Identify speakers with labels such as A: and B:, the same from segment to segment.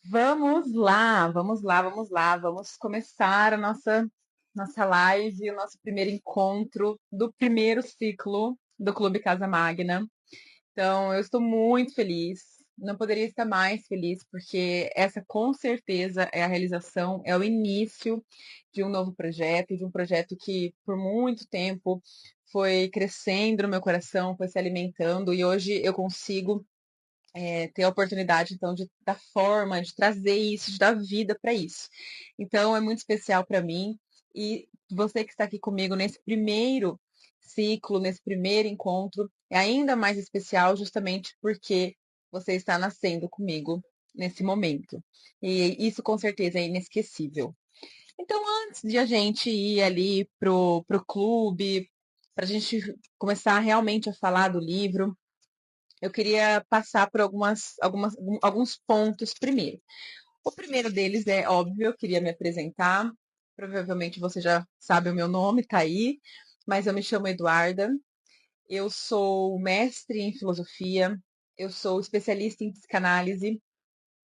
A: Vamos lá, vamos lá, vamos lá. Vamos começar a nossa live, o nosso primeiro encontro do primeiro ciclo do Clube Casa Magna. Então, eu estou muito feliz. Não poderia estar mais feliz, porque essa com certeza é a realização, é o início de um novo projeto, de um projeto que por muito tempo foi crescendo no meu coração, foi se alimentando, e hoje eu consigo ter a oportunidade, então, de dar forma, de trazer isso, de dar vida para isso. Então, é muito especial para mim. E você que está aqui comigo nesse primeiro ciclo, nesse primeiro encontro, é ainda mais especial justamente porque você está nascendo comigo nesse momento. E isso, com certeza, é inesquecível. Então, antes de a gente ir ali pro clube, para a gente começar realmente a falar do livro, eu queria passar por alguns pontos primeiro. O primeiro deles é óbvio, eu queria me apresentar. Provavelmente você já sabe o meu nome, tá aí, mas eu me chamo Eduarda. Eu sou mestre em filosofia, eu sou especialista em psicanálise.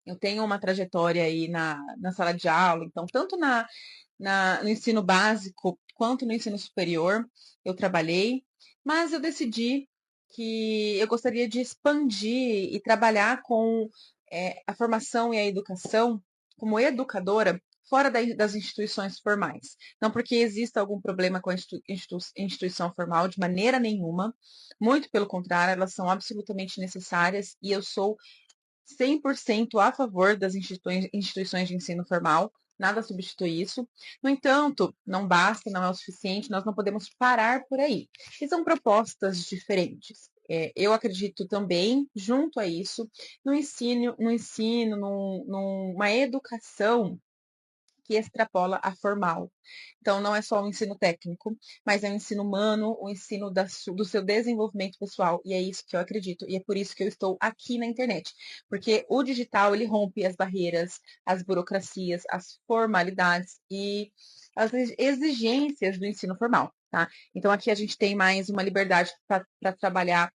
A: Eu tenho uma trajetória aí na sala de aula, então, tanto no ensino básico quanto no ensino superior, eu trabalhei, mas eu decidi que eu gostaria de expandir e trabalhar com a formação e a educação como educadora fora das instituições formais. Não porque exista algum problema com a instituição formal, de maneira nenhuma, muito pelo contrário, elas são absolutamente necessárias e eu sou 100% a favor das instituições de ensino formal, nada substitui isso. No entanto, não basta, não é o suficiente, nós não podemos parar por aí. E são propostas diferentes. Eu acredito também, junto a isso, numa educação que extrapola a formal. Então, não é só o ensino técnico, mas é o ensino humano, o ensino do seu desenvolvimento pessoal. E é isso que eu acredito. E é por isso que eu estou aqui na internet. Porque o digital, ele rompe as barreiras, as burocracias, as formalidades e as exigências do ensino formal. Tá? Então, aqui a gente tem mais uma liberdade para trabalhar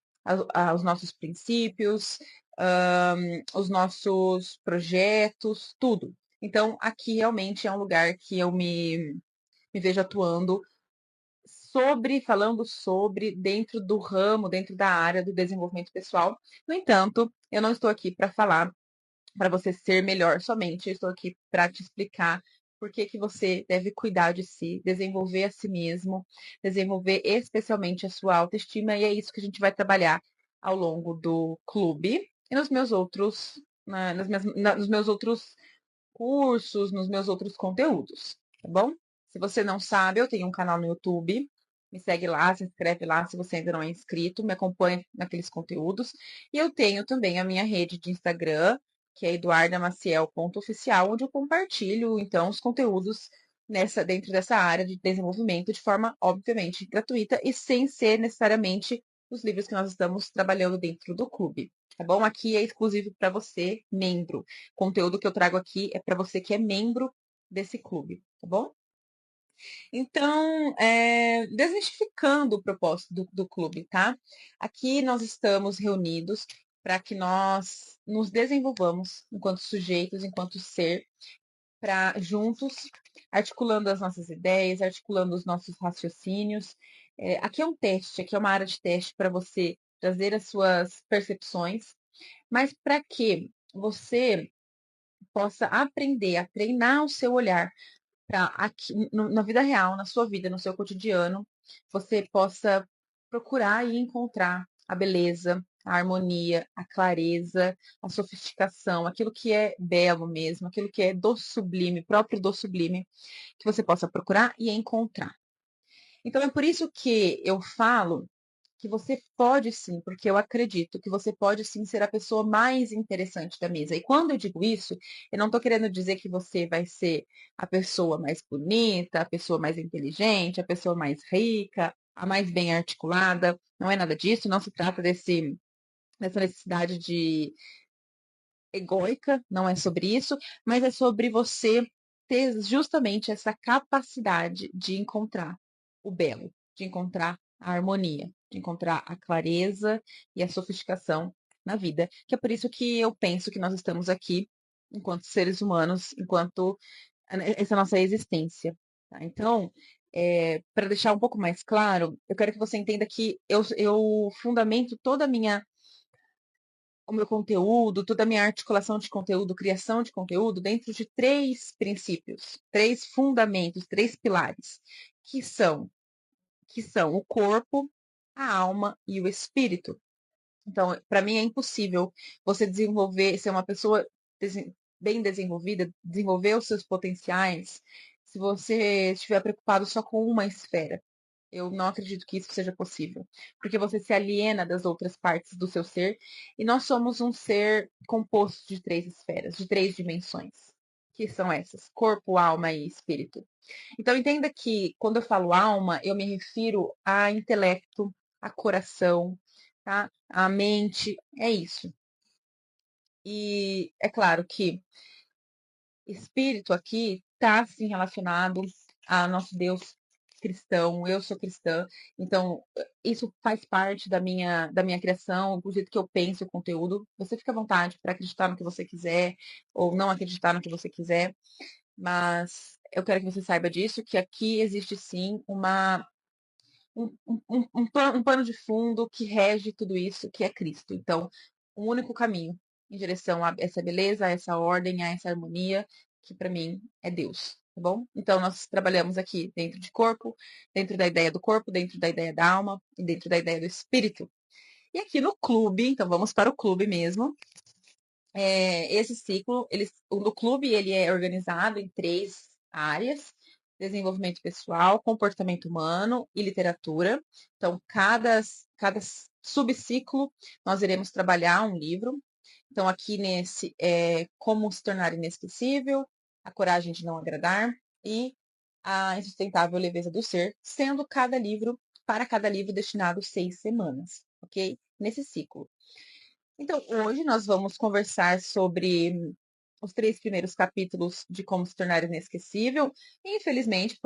A: os nossos princípios, os nossos projetos, tudo. Então, aqui realmente é um lugar que eu me vejo atuando falando sobre, dentro do ramo, dentro da área do desenvolvimento pessoal. No entanto, eu não estou aqui para falar para você ser melhor somente, eu estou aqui para te explicar por que que você deve cuidar de si, desenvolver a si mesmo, desenvolver especialmente a sua autoestima, e é isso que a gente vai trabalhar ao longo do clube e nos meus outros, nos meus outros cursos, nos meus outros conteúdos, tá bom? Se você não sabe, eu tenho um canal no YouTube. Me segue lá, se inscreve lá se você ainda não é inscrito, me acompanha naqueles conteúdos. E eu tenho também a minha rede de Instagram, que é eduardamaciel.oficial, onde eu compartilho, então, os conteúdos dentro dessa área de desenvolvimento de forma, obviamente, gratuita e sem ser necessariamente os livros que nós estamos trabalhando dentro do clube. Tá bom? Aqui é exclusivo para você, membro. O conteúdo que eu trago aqui é para você que é membro desse clube, tá bom? Então, desmistificando o propósito do clube, tá? Aqui nós estamos reunidos para que nós nos desenvolvamos enquanto sujeitos, enquanto ser, para juntos, articulando as nossas ideias, articulando os nossos raciocínios. Aqui é um teste, aqui é uma área de teste para você trazer as suas percepções, mas para que você possa aprender a treinar o seu olhar para aqui na vida real, na sua vida, no seu cotidiano, você possa procurar e encontrar a beleza, a harmonia, a clareza, a sofisticação, aquilo que é belo mesmo, aquilo que é do sublime, próprio do sublime, que você possa procurar e encontrar. Então é por isso que eu falo que você pode sim, porque eu acredito que você pode sim ser a pessoa mais interessante da mesa. E quando eu digo isso, eu não estou querendo dizer que você vai ser a pessoa mais bonita, a pessoa mais inteligente, a pessoa mais rica, a mais bem articulada. Não é nada disso, não se trata dessa necessidade de egóica, não é sobre isso, mas é sobre você ter justamente essa capacidade de encontrar o belo, de encontrar a harmonia, de encontrar a clareza e a sofisticação na vida. Que é por isso que eu penso que nós estamos aqui enquanto seres humanos, enquanto essa nossa existência. Tá? Então, para deixar um pouco mais claro, eu quero que você entenda que eu fundamento toda a minha o meu conteúdo, toda a minha articulação de conteúdo, criação de conteúdo, dentro de três princípios, três fundamentos, três pilares, que são, que são o corpo, a alma e o espírito. Então, para mim é impossível você desenvolver, ser uma pessoa bem desenvolvida, desenvolver os seus potenciais, se você estiver preocupado só com uma esfera. Eu não acredito que isso seja possível, porque você se aliena das outras partes do seu ser, e nós somos um ser composto de três esferas, de três dimensões, que são essas: corpo, alma e espírito. Então entenda que quando eu falo alma, eu me refiro a intelecto, a coração, tá? A mente, é isso. E é claro que espírito aqui está sim relacionado a nosso Deus cristão. Eu sou cristã, então isso faz parte da minha criação, do jeito que eu penso o conteúdo. Você fica à vontade para acreditar no que você quiser ou não acreditar no que você quiser, mas eu quero que você saiba disso, que aqui existe sim um pano de fundo que rege tudo isso, que é Cristo. Então, um único caminho em direção a essa beleza, a essa ordem, a essa harmonia, que para mim é Deus, tá bom? Então, nós trabalhamos aqui dentro de corpo, dentro da ideia do corpo, dentro da ideia da alma e dentro da ideia do espírito. E aqui no clube, então vamos para o clube mesmo. Esse ciclo, no clube, ele é organizado em três áreas: desenvolvimento pessoal, comportamento humano e literatura. Então, cada subciclo, nós iremos trabalhar um livro. Então, aqui nesse é Como se tornar inesquecível, A coragem de não agradar e A insustentável leveza do ser, sendo para cada livro destinado 6 semanas, ok? Nesse ciclo. Então, hoje nós vamos conversar sobre os 3 primeiros capítulos de Como se tornar inesquecível. Infelizmente,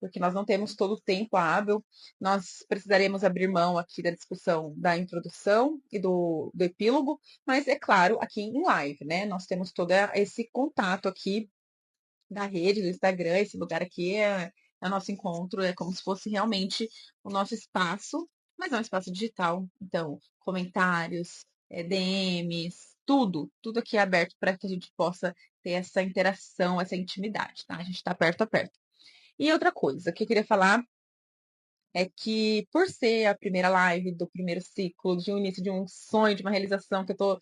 A: porque nós não temos todo o tempo hábil, nós precisaremos abrir mão aqui da discussão da introdução e do epílogo, mas é claro, aqui em live, né? Nós temos todo esse contato aqui da rede, do Instagram, esse lugar aqui é o nosso encontro, é como se fosse realmente o nosso espaço, mas é um espaço digital. Então, comentários, DMs, tudo aqui é aberto para que a gente possa ter essa interação, essa intimidade, tá? A gente está perto a perto. E outra coisa que eu queria falar é que, por ser a primeira live do primeiro ciclo, de um início de um sonho, de uma realização, que eu estou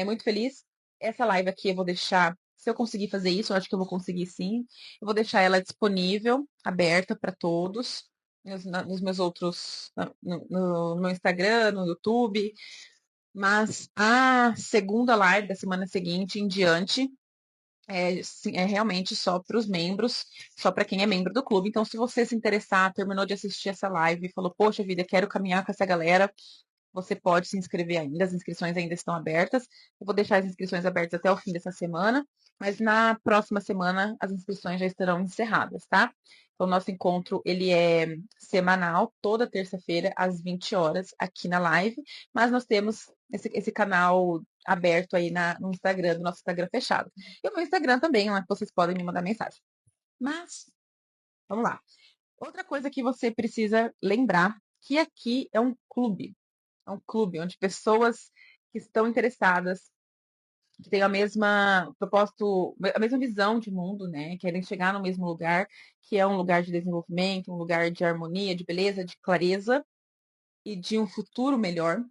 A: muito feliz, essa live aqui eu vou deixar, se eu conseguir fazer isso, eu acho que eu vou conseguir sim, eu vou deixar ela disponível, aberta para todos, nos meus outros, no meu Instagram, no YouTube, mas a segunda live da semana seguinte em diante é realmente só para os membros, só para quem é membro do clube. Então, se você se interessar, terminou de assistir essa live e falou, poxa vida, quero caminhar com essa galera, você pode se inscrever ainda, as inscrições ainda estão abertas. Eu vou deixar as inscrições abertas até o fim dessa semana, mas na próxima semana as inscrições já estarão encerradas, tá? Então, o nosso encontro, ele é semanal, toda terça-feira, às 20 horas, aqui na live, mas nós temos esse canal aberto aí no Instagram, do nosso Instagram fechado. E o meu Instagram também, lá que vocês podem me mandar mensagem. Mas, vamos lá. Outra coisa que você precisa lembrar, que aqui é um clube onde pessoas que estão interessadas, que têm a mesma propósito, a mesma visão de mundo, né? Querem chegar no mesmo lugar, que é um lugar de desenvolvimento, um lugar de harmonia, de beleza, de clareza e de um futuro melhor,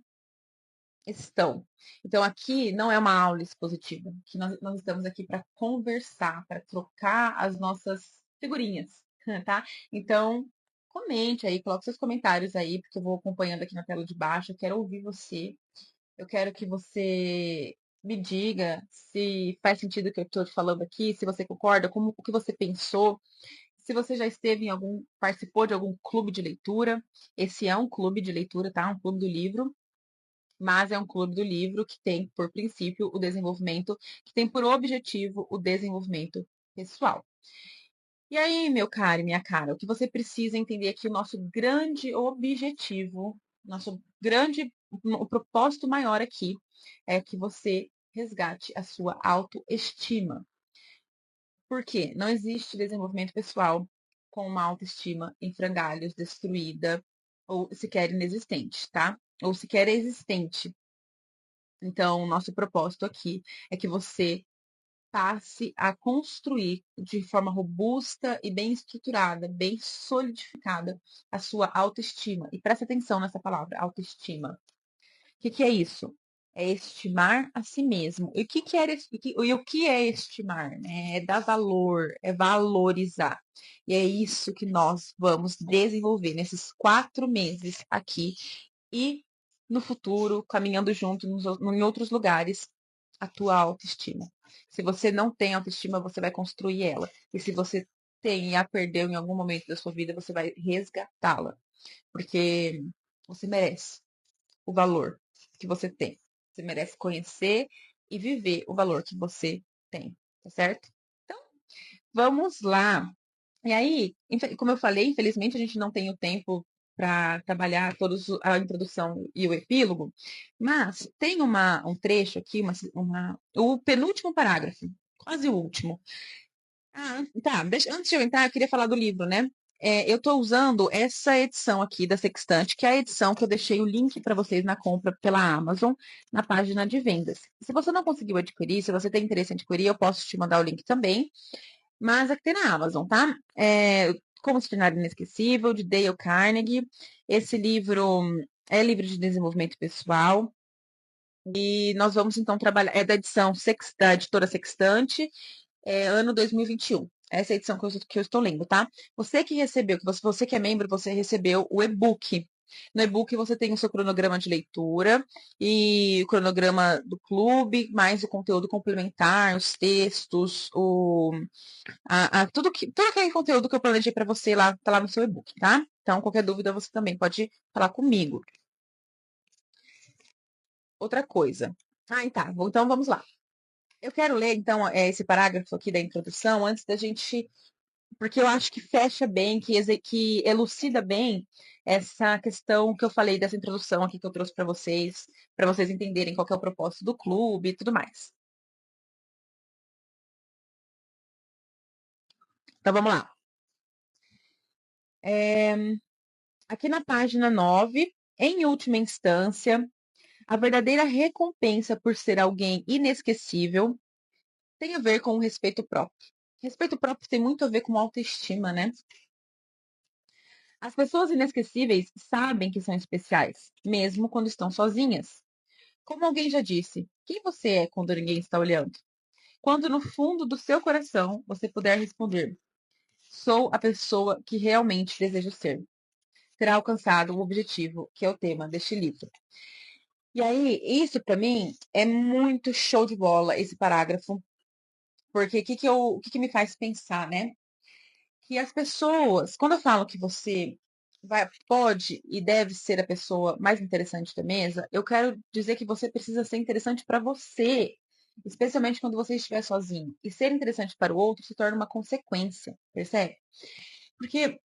A: estão. Então, aqui não é uma aula expositiva, que nós estamos aqui para conversar, para trocar as nossas figurinhas, tá? Então, comente aí, coloque seus comentários aí, porque eu vou acompanhando aqui na tela de baixo, eu quero ouvir você, eu quero que você me diga se faz sentido o que eu estou te falando aqui, se você concorda, como o que você pensou, se você já esteve participou de algum clube de leitura. Esse é um clube de leitura, tá? Um clube do livro, mas é um clube do livro que tem por princípio o desenvolvimento, que tem por objetivo o desenvolvimento pessoal. E aí, meu caro e minha cara, o que você precisa entender aqui, o nosso grande objetivo, o propósito maior aqui é que você resgate a sua autoestima. Por quê? Não existe desenvolvimento pessoal com uma autoestima em frangalhos, destruída ou sequer inexistente, tá? Ou sequer existente. Então, nosso propósito aqui é que você passe a construir de forma robusta e bem estruturada, bem solidificada a sua autoestima. E presta atenção nessa palavra, autoestima. O que é isso? É estimar a si mesmo. E o que é estimar? Né? É dar valor, é valorizar. E é isso que nós vamos desenvolver nesses 4 meses aqui e no futuro, caminhando junto em outros lugares, a tua autoestima. Se você não tem autoestima, você vai construir ela. E se você tem e a perdeu em algum momento da sua vida, você vai resgatá-la. Porque você merece o valor que você tem. Você merece conhecer e viver o valor que você tem, tá certo? Então, vamos lá. E aí, como eu falei, infelizmente a gente não tem o tempo para trabalhar todos a introdução e o epílogo, mas tem um trecho aqui, o penúltimo parágrafo, quase o último. Ah, tá. Antes de eu entrar, eu queria falar do livro, né? Eu estou usando essa edição aqui da Sextante, que é a edição que eu deixei o link para vocês na compra pela Amazon, na página de vendas. Se você não conseguiu adquirir, se você tem interesse em adquirir, eu posso te mandar o link também. Mas aqui tem na Amazon, tá? Como se tornar inesquecível, de Dale Carnegie. Esse livro é livro de desenvolvimento pessoal. E nós vamos então trabalhar. É da edição da editora Sextante, ano 2021. Essa é a edição que eu estou lendo, tá? Você que recebeu, você que é membro, você recebeu o e-book. No e-book você tem o seu cronograma de leitura e o cronograma do clube, mais o conteúdo complementar, os textos, todo aquele conteúdo que eu planejei para você lá, tá lá no seu e-book, tá? Então, qualquer dúvida você também pode falar comigo. Outra coisa. Tá. Então vamos lá. Eu quero ler, então, esse parágrafo aqui da introdução antes da gente. Porque eu acho que fecha bem, que elucida bem essa questão que eu falei dessa introdução aqui que eu trouxe para vocês entenderem qual que é o propósito do clube e tudo mais. Então vamos lá. Aqui na página 9, em última instância, a verdadeira recompensa por ser alguém inesquecível tem a ver com o respeito próprio. Respeito próprio tem muito a ver com autoestima, né? As pessoas inesquecíveis sabem que são especiais, mesmo quando estão sozinhas. Como alguém já disse, quem você é quando ninguém está olhando? Quando no fundo do seu coração você puder responder: sou a pessoa que realmente desejo ser. Terá alcançado o objetivo, que é o tema deste livro. E aí, isso para mim é muito show de bola, esse parágrafo, porque o que me faz pensar, né? Que as pessoas, quando eu falo que você pode e deve ser a pessoa mais interessante da mesa, eu quero dizer que você precisa ser interessante para você, especialmente quando você estiver sozinho. E ser interessante para o outro se torna uma consequência, percebe? Porque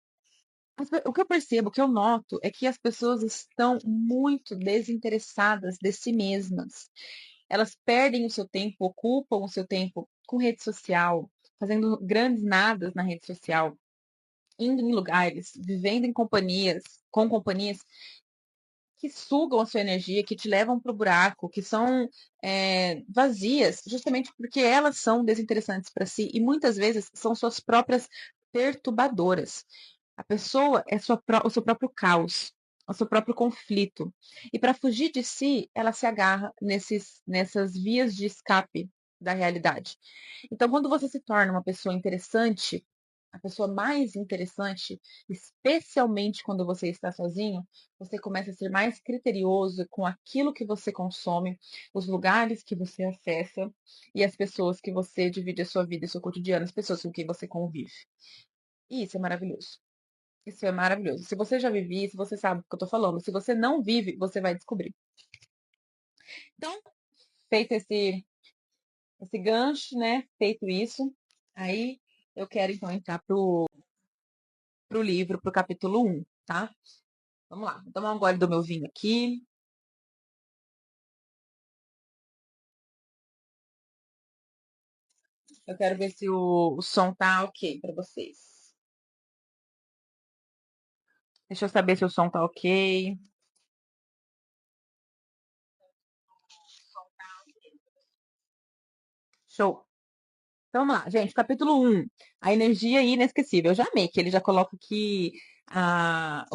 A: o que eu percebo, o que eu noto, é que as pessoas estão muito desinteressadas de si mesmas. Elas perdem o seu tempo, ocupam o seu tempo com rede social, fazendo grandes nadas na rede social, indo em lugares, vivendo com companhias que sugam a sua energia, que te levam para o buraco, que são vazias, justamente porque elas são desinteressantes para si e muitas vezes são suas próprias perturbadoras. A pessoa é o seu próprio caos, o seu próprio conflito. E para fugir de si, ela se agarra nessas vias de escape da realidade. Então, quando você se torna uma pessoa interessante, a pessoa mais interessante, especialmente quando você está sozinho, você começa a ser mais criterioso com aquilo que você consome, os lugares que você acessa e as pessoas que você divide a sua vida e seu cotidiano, as pessoas com quem você convive. E isso é maravilhoso. Isso é maravilhoso. Se você já vive isso, você sabe o que eu tô falando. Se você não vive, você vai descobrir. Então, feito esse gancho, né? Feito isso, aí eu quero então entrar pro livro, pro capítulo 1, tá? Vamos lá. Vou tomar um gole do meu vinho aqui. Eu quero ver se o som tá ok para vocês. Deixa eu saber se o som tá ok. Show. Então, vamos lá, gente. Capítulo 1. A energia inesquecível. Eu já amei que ele já coloca que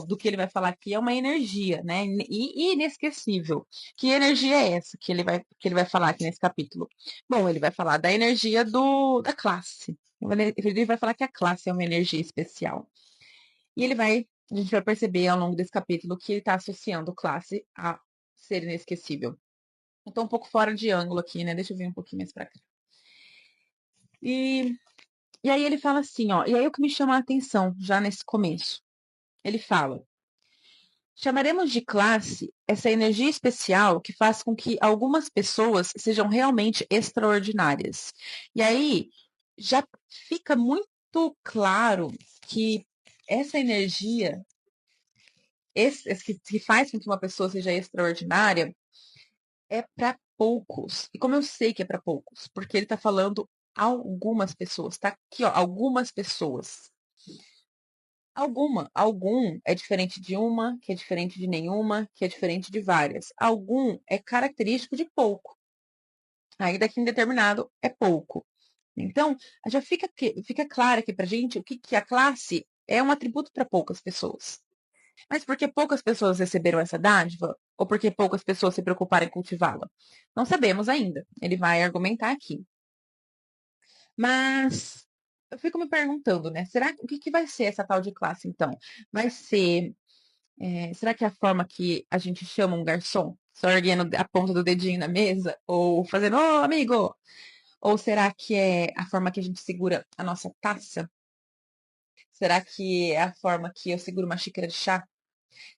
A: do que ele vai falar aqui é uma energia, né? E inesquecível. Que energia é essa que ele vai falar aqui nesse capítulo? Bom, ele vai falar da energia da classe. Ele vai falar que a classe é uma energia especial. E a gente vai perceber ao longo desse capítulo que ele está associando classe a ser inesquecível. Eu tô um pouco fora de ângulo aqui, né? Deixa eu vir um pouquinho mais pra cá. E, e aí ele fala assim, ó. E aí o que me chama a atenção já nesse começo. Ele fala: chamaremos de classe essa energia especial que faz com que algumas pessoas sejam realmente extraordinárias. E aí já fica muito claro que essa energia que faz com que uma pessoa seja extraordinária é para poucos. E como eu sei que é para poucos? Porque ele está falando algumas pessoas. Tá aqui, ó, algumas pessoas. Algum é diferente de uma, que é diferente de nenhuma, que é diferente de várias. Algum é característico de pouco. Ainda que indeterminado é pouco. Então, já fica claro aqui pra gente o que a classe é um atributo para poucas pessoas. Mas porque poucas pessoas receberam essa dádiva? Ou porque poucas pessoas se preocuparam em cultivá-la? Não sabemos ainda. Ele vai argumentar aqui. Mas eu fico me perguntando, né? O que vai ser essa tal de classe, então? Vai ser. Será que é a forma que a gente chama um garçom? Só erguendo a ponta do dedinho na mesa? Ou fazendo, ô, amigo! Ou será que é a forma que a gente segura a nossa taça? Será que é a forma que eu seguro uma xícara de chá?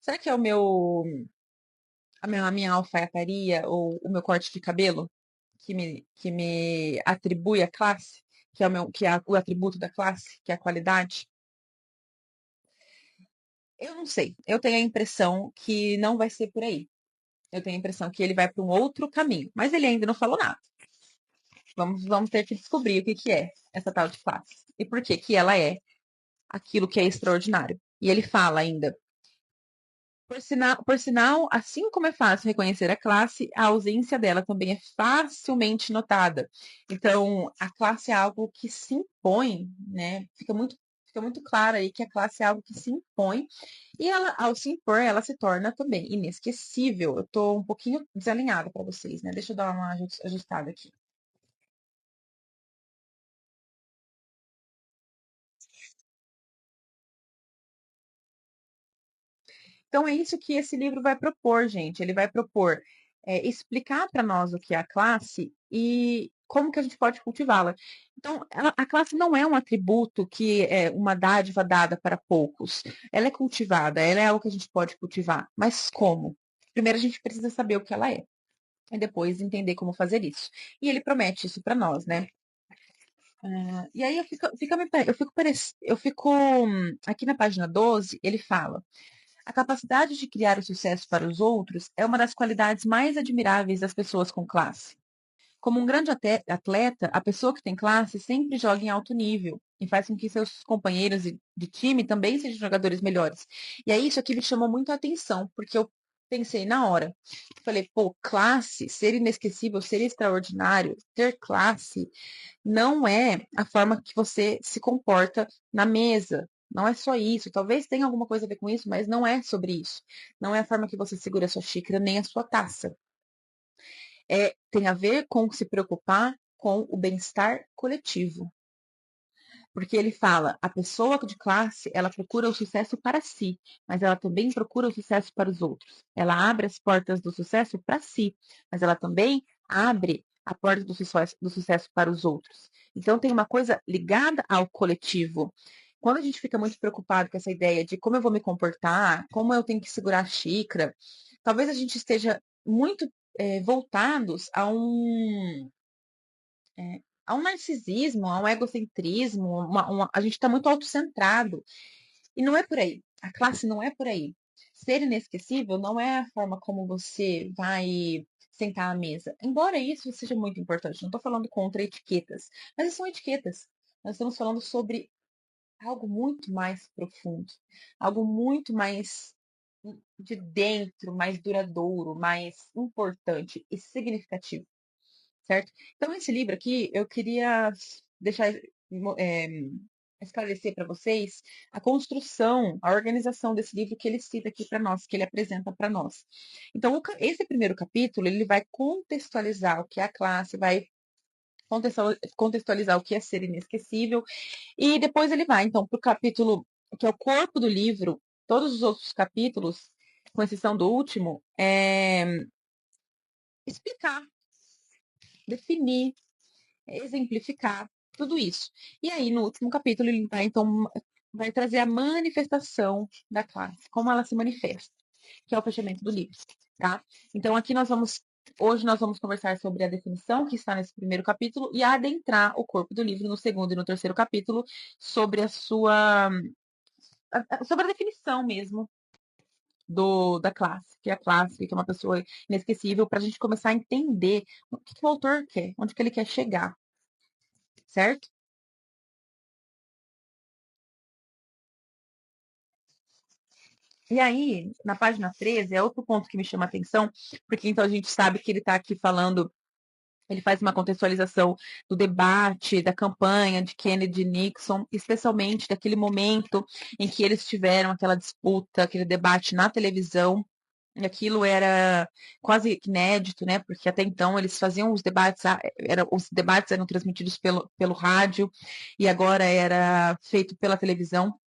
A: Será que é a minha alfaiataria ou o meu corte de cabelo que me atribui a classe, que é o atributo da classe, que é a qualidade? Eu não sei. Eu tenho a impressão que não vai ser por aí. Eu tenho a impressão que ele vai para um outro caminho, mas ele ainda não falou nada. Vamos ter que descobrir o que é essa tal de classe e por que que ela é aquilo que é extraordinário. E ele fala ainda: por sinal, assim como é fácil reconhecer a classe, a ausência dela também é facilmente notada. Então, a classe é algo que se impõe, né? Fica muito claro aí que a classe é algo que se impõe, e ela, ao se impor, ela se torna também inesquecível. Eu estou um pouquinho desalinhada para vocês, né? Deixa eu dar uma ajustada aqui. Então, é isso que esse livro vai propor, gente. Ele vai propor explicar para nós o que é a classe e como que a gente pode cultivá-la. Então, a classe não é um atributo que é uma dádiva dada para poucos. Ela é cultivada, ela é algo que a gente pode cultivar. Mas como? Primeiro, a gente precisa saber o que ela é. E depois entender como fazer isso. E ele promete isso para nós, né? E aí eu fico aqui na página 12, ele fala: a capacidade de criar o sucesso para os outros é uma das qualidades mais admiráveis das pessoas com classe. Como um grande atleta, a pessoa que tem classe sempre joga em alto nível e faz com que seus companheiros de time também sejam jogadores melhores. E aí isso aqui me chamou muito a atenção, porque eu pensei na hora. Falei, pô, classe, ser inesquecível, ser extraordinário, ter classe, não é a forma que você se comporta na mesa. Não é só isso. Talvez tenha alguma coisa a ver com isso, mas não é sobre isso. Não é a forma que você segura a sua xícara nem a sua taça. Tem a ver com se preocupar com o bem-estar coletivo. Porque ele fala, a pessoa de classe, ela procura o sucesso para si, mas ela também procura o sucesso para os outros. Ela abre as portas do sucesso para si, mas ela também abre a porta do sucesso para os outros. Então tem uma coisa ligada ao coletivo. Quando a gente fica muito preocupado com essa ideia de como eu vou me comportar, como eu tenho que segurar a xícara, talvez a gente esteja muito voltados a um narcisismo, a um egocentrismo, a gente está muito autocentrado. E não é por aí. A classe não é por aí. Ser inesquecível não é a forma como você vai sentar à mesa. Embora isso seja muito importante, não estou falando contra etiquetas, mas são etiquetas. Nós estamos falando sobre algo muito mais profundo, algo muito mais de dentro, mais duradouro, mais importante e significativo, certo? Então, esse livro aqui, eu queria deixar é, esclarecer para vocês a construção, a organização desse livro que ele cita aqui para nós, que ele apresenta para nós. Então, esse primeiro capítulo, ele vai contextualizar o que é a classe, vai contextualizar o que é ser inesquecível, e depois ele vai, então, para o capítulo, que é o corpo do livro, todos os outros capítulos, com exceção do último, explicar, definir, exemplificar tudo isso. E aí, no último capítulo, ele vai, então, vai trazer a manifestação da classe, como ela se manifesta, que é o fechamento do livro, tá? Então, aqui hoje nós vamos conversar sobre a definição que está nesse primeiro capítulo e adentrar o corpo do livro no segundo e no terceiro capítulo sobre sobre a definição mesmo da classe, que é a classe, que é uma pessoa inesquecível, para a gente começar a entender o que o autor quer, onde que ele quer chegar, certo? E aí, na página 13, é outro ponto que me chama a atenção, porque então a gente sabe que ele está aqui falando, ele faz uma contextualização do debate, da campanha de Kennedy e Nixon, especialmente daquele momento em que eles tiveram aquela disputa, aquele debate na televisão. E aquilo era quase inédito, né? Porque até então eles faziam os debates, os debates eram transmitidos pelo rádio e agora era feito pela televisão.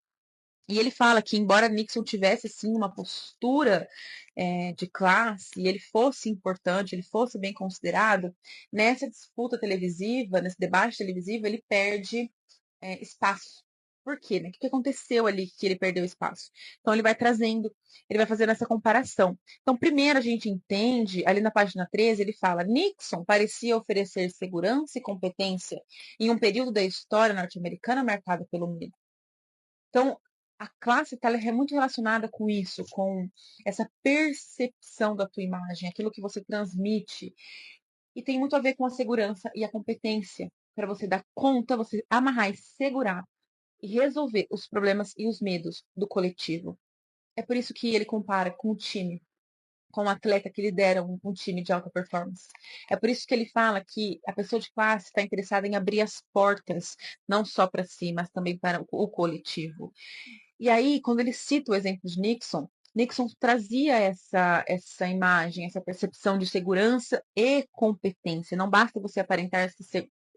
A: E ele fala que, embora Nixon tivesse, sim, uma postura de classe, e ele fosse importante, ele fosse bem considerado, nessa disputa televisiva, nesse debate televisivo, ele perde espaço. Por quê? Né? O que aconteceu ali que ele perdeu espaço? Então, ele vai trazendo, ele vai fazendo essa comparação. Então, primeiro a gente entende, ali na página 13, ele fala: Nixon parecia oferecer segurança e competência em um período da história norte-americana marcado pelo medo. Então, a classe tá, é muito relacionada com isso, com essa percepção da tua imagem, aquilo que você transmite. E tem muito a ver com a segurança e a competência, para você dar conta, você amarrar e segurar e resolver os problemas e os medos do coletivo. É por isso que ele compara com o time, com o atleta que lidera um time de alta performance. É por isso que ele fala que a pessoa de classe está interessada em abrir as portas, não só para si, mas também para o coletivo. E aí, quando ele cita o exemplo de Nixon, Nixon trazia essa imagem, essa percepção de segurança e competência. Não basta você aparentar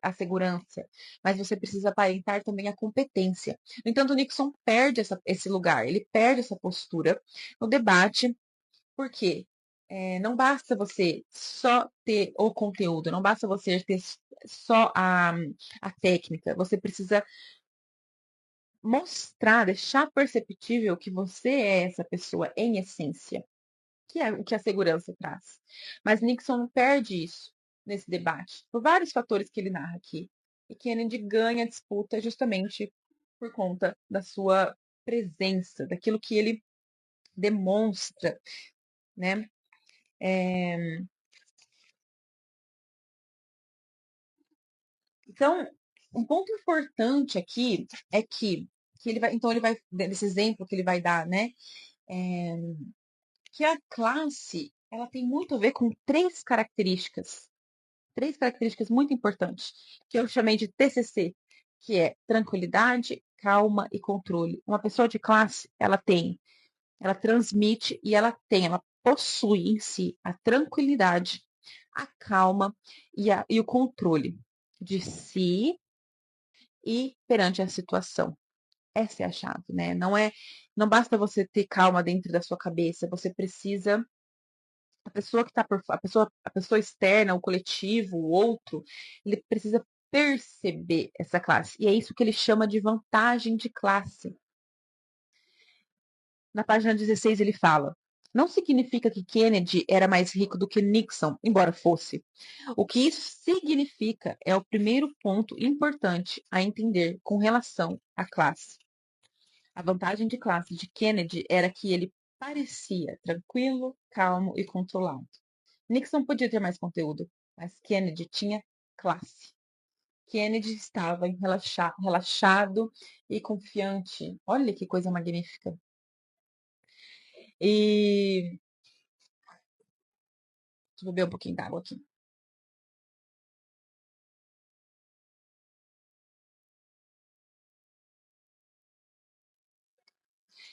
A: a segurança, mas você precisa aparentar também a competência. No entanto, Nixon perde esse lugar, ele perde essa postura no debate, porque não basta você só ter o conteúdo, não basta você ter só a técnica, você precisa mostrar, deixar perceptível que você é essa pessoa em essência, que é o que a segurança traz. Mas Nixon perde isso nesse debate, por vários fatores que ele narra aqui. E Kennedy ganha a disputa justamente por conta da sua presença, daquilo que ele demonstra, né? Então, um ponto importante aqui é que ele vai, então ele vai, nesse exemplo que ele vai dar, né? É, que a classe ela tem muito a ver com três características muito importantes, que eu chamei de TCC, que é tranquilidade, calma e controle. Uma pessoa de classe, ela transmite e ela possui em si a tranquilidade, a calma e o controle de si e perante a situação. Essa é a chave, né? Não basta você ter calma dentro da sua cabeça, você precisa a pessoa que está por a pessoa externa, o coletivo, o outro, ele precisa perceber essa classe. E é isso que ele chama de vantagem de classe. Na página 16 ele fala: não significa que Kennedy era mais rico do que Nixon, embora fosse. O que isso significa é o primeiro ponto importante a entender com relação à classe. A vantagem de classe de Kennedy era que ele parecia tranquilo, calmo e controlado. Nixon podia ter mais conteúdo, mas Kennedy tinha classe. Kennedy estava relaxado e confiante. Olha que coisa magnífica. E deixa eu beber um pouquinho d'água aqui.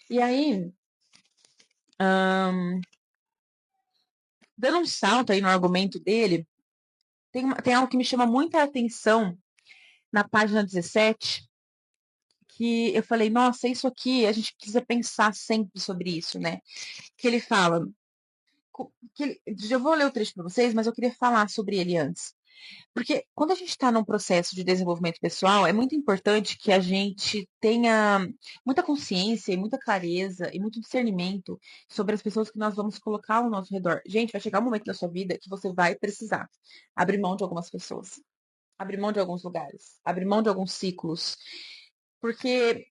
A: E aí, dando um salto aí no argumento dele, tem algo que me chama muita atenção na página 17, que eu falei, nossa, isso aqui, a gente precisa pensar sempre sobre isso, né? Que ele fala, eu vou ler o trecho para vocês, mas eu queria falar sobre ele antes. Porque quando a gente está num processo de desenvolvimento pessoal, é muito importante que a gente tenha muita consciência e muita clareza e muito discernimento sobre as pessoas que nós vamos colocar ao nosso redor. Gente, vai chegar um momento da sua vida que você vai precisar abrir mão de algumas pessoas, abrir mão de alguns lugares, abrir mão de alguns ciclos. Porque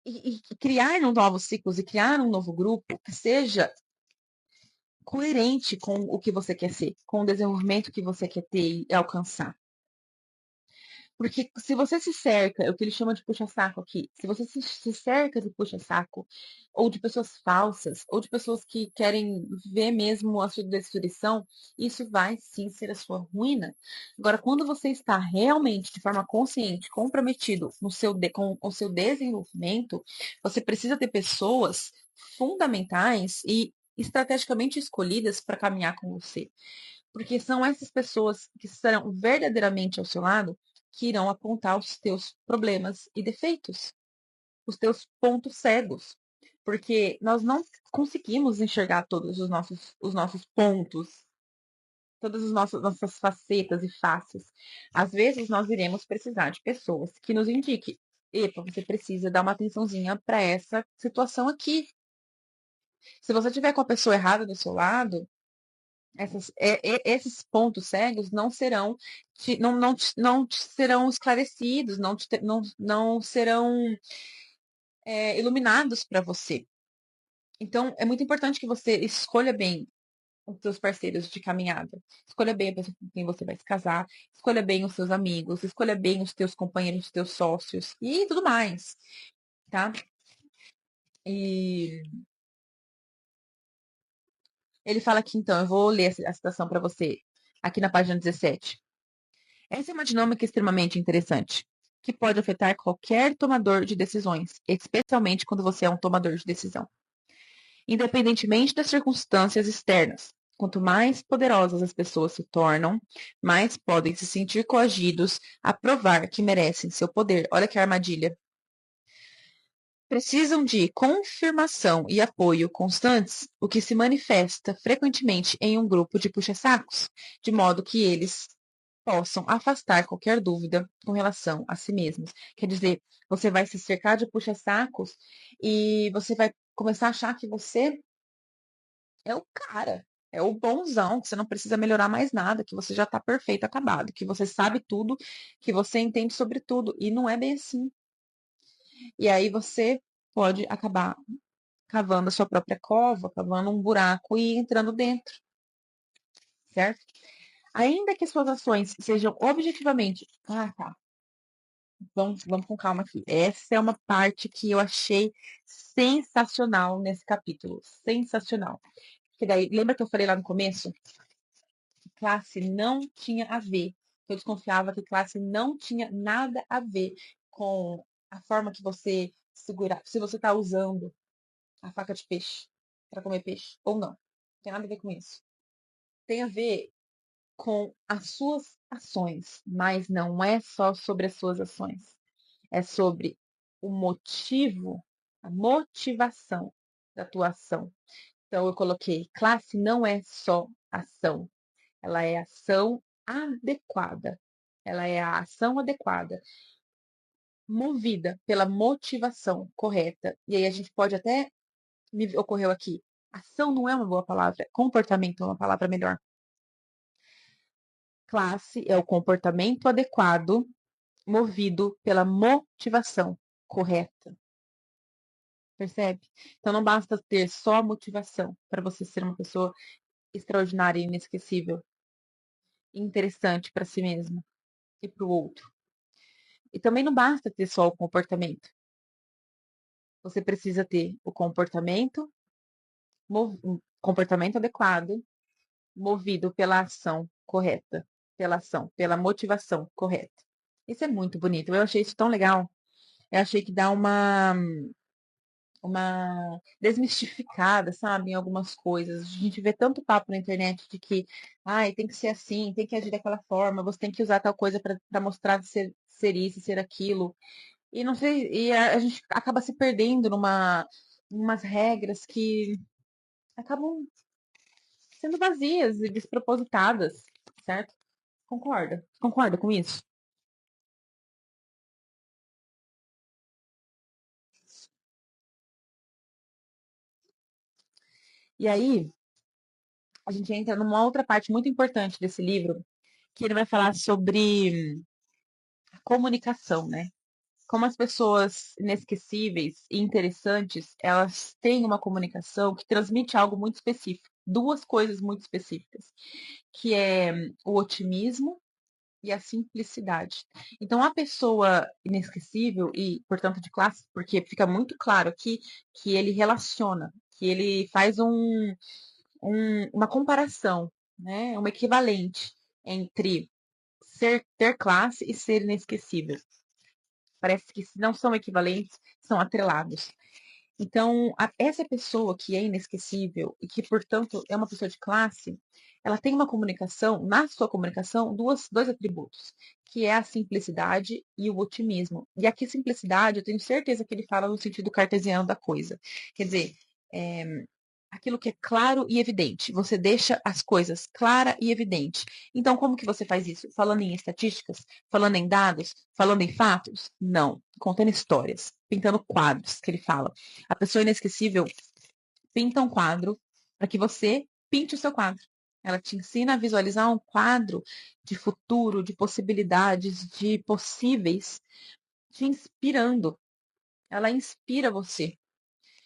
A: e criar novos ciclos e criar um novo grupo que seja coerente com o que você quer ser, com o desenvolvimento que você quer ter e alcançar. Porque se você se cerca, é o que ele chama de puxa-saco aqui, se você se cerca de puxa-saco, ou de pessoas falsas, ou de pessoas que querem ver mesmo a sua destruição, isso vai sim ser a sua ruína. Agora, quando você está realmente, de forma consciente, comprometido com o seu desenvolvimento, você precisa ter pessoas fundamentais e estrategicamente escolhidas para caminhar com você. Porque são essas pessoas que estarão verdadeiramente ao seu lado que irão apontar os teus problemas e defeitos, os teus pontos cegos. Porque nós não conseguimos enxergar todos os nossos pontos, todas as nossas facetas e faces. Às vezes nós iremos precisar de pessoas que nos indiquem: epa, você precisa dar uma atençãozinha para essa situação aqui. Se você tiver com a pessoa errada do seu lado, esses pontos cegos não serão não serão esclarecidos, não serão iluminados para você. Então, é muito importante que você escolha bem os seus parceiros de caminhada. Escolha bem a pessoa com quem você vai se casar, escolha bem os seus amigos, escolha bem os teus companheiros, os teus sócios e tudo mais, tá? E ele fala aqui, então, eu vou ler a citação para você, aqui na página 17. Essa é uma dinâmica extremamente interessante, que pode afetar qualquer tomador de decisões, especialmente quando você é um tomador de decisão. Independentemente das circunstâncias externas, quanto mais poderosas as pessoas se tornam, mais podem se sentir coagidos a provar que merecem seu poder. Olha que armadilha. Precisam de confirmação e apoio constantes, o que se manifesta frequentemente em um grupo de puxa-sacos, de modo que eles possam afastar qualquer dúvida com relação a si mesmos. Quer dizer, você vai se cercar de puxa-sacos e você vai começar a achar que você é o cara, é o bonzão, que você não precisa melhorar mais nada, que você já está perfeito, acabado, que você sabe tudo, que você entende sobre tudo. E não é bem assim. E aí você pode acabar cavando a sua própria cova, cavando um buraco e entrando dentro, certo? Ainda que suas ações sejam objetivamente. Ah, tá. Vamos com calma aqui. Essa é uma parte que eu achei sensacional nesse capítulo. Sensacional. Que daí, lembra que eu falei lá no começo? Que classe não tinha a ver. Eu desconfiava que classe não tinha nada a ver com a forma que você segurar. Se você está usando a faca de peixe para comer peixe ou não. Não tem nada a ver com isso. Tem a ver com as suas ações, mas não é só sobre as suas ações. É sobre o motivo, a motivação da tua ação. Então, eu coloquei: classe não é só ação, ela é ação adequada. Ela é a ação adequada, movida pela motivação correta. E aí a gente pode até, me ocorreu aqui, ação não é uma boa palavra, comportamento é uma palavra melhor. Classe é o comportamento adequado, movido pela motivação correta. Percebe? Então não basta ter só motivação para você ser uma pessoa extraordinária e inesquecível, e interessante para si mesmo e para o outro. E também não basta ter só o comportamento. Você precisa ter o um comportamento adequado, movido pela ação correta, pela motivação correta. Isso é muito bonito. Eu achei isso tão legal. Eu achei que dá uma desmistificada, sabe, em algumas coisas. A gente vê tanto papo na internet de que, ai, tem que ser assim, tem que agir daquela forma, você tem que usar tal coisa para mostrar ser isso, ser aquilo. E não sei, e a gente acaba se perdendo umas regras que acabam sendo vazias e despropositadas, certo? Concorda? Concorda com isso? E aí, a gente entra numa outra parte muito importante desse livro, que ele vai falar sobre comunicação, né? Como as pessoas inesquecíveis e interessantes, elas têm uma comunicação que transmite algo muito específico, duas coisas muito específicas, que é o otimismo e a simplicidade. Então, a pessoa inesquecível e, portanto, de classe, porque fica muito claro aqui que ele relaciona, que ele faz uma comparação, né, uma equivalente entre ter classe e ser inesquecível. Parece que se não são equivalentes, são atrelados. Então, essa pessoa que é inesquecível e que, portanto, é uma pessoa de classe, ela tem uma comunicação, na sua comunicação, dois atributos, que é a simplicidade e o otimismo. E aqui, simplicidade, eu tenho certeza que ele fala no sentido cartesiano da coisa. Quer dizer, é, aquilo que é claro e evidente. Você deixa as coisas clara e evidente. Então, como que você faz isso? Falando em estatísticas? Falando em dados? Falando em fatos? Não. Contando histórias, pintando quadros, que ele fala. A pessoa inesquecível pinta um quadro para que você pinte o seu quadro. Ela te ensina a visualizar um quadro de futuro, de possibilidades, de possíveis, te inspirando. Ela inspira você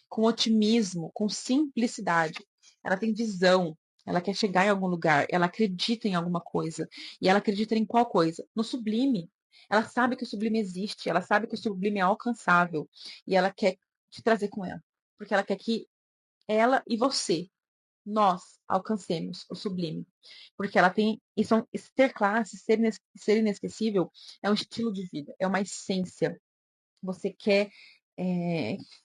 A: com otimismo, com simplicidade. Ela tem visão, ela quer chegar em algum lugar, ela acredita em alguma coisa. E ela acredita em qual coisa? No sublime. Ela sabe que o sublime existe, ela sabe que o sublime é alcançável. E ela quer te trazer com ela. Porque ela quer que ela e você, nós, alcancemos o sublime. Porque ela tem. Ter classe, ser inesquecível, é um estilo de vida, é uma essência. Você quer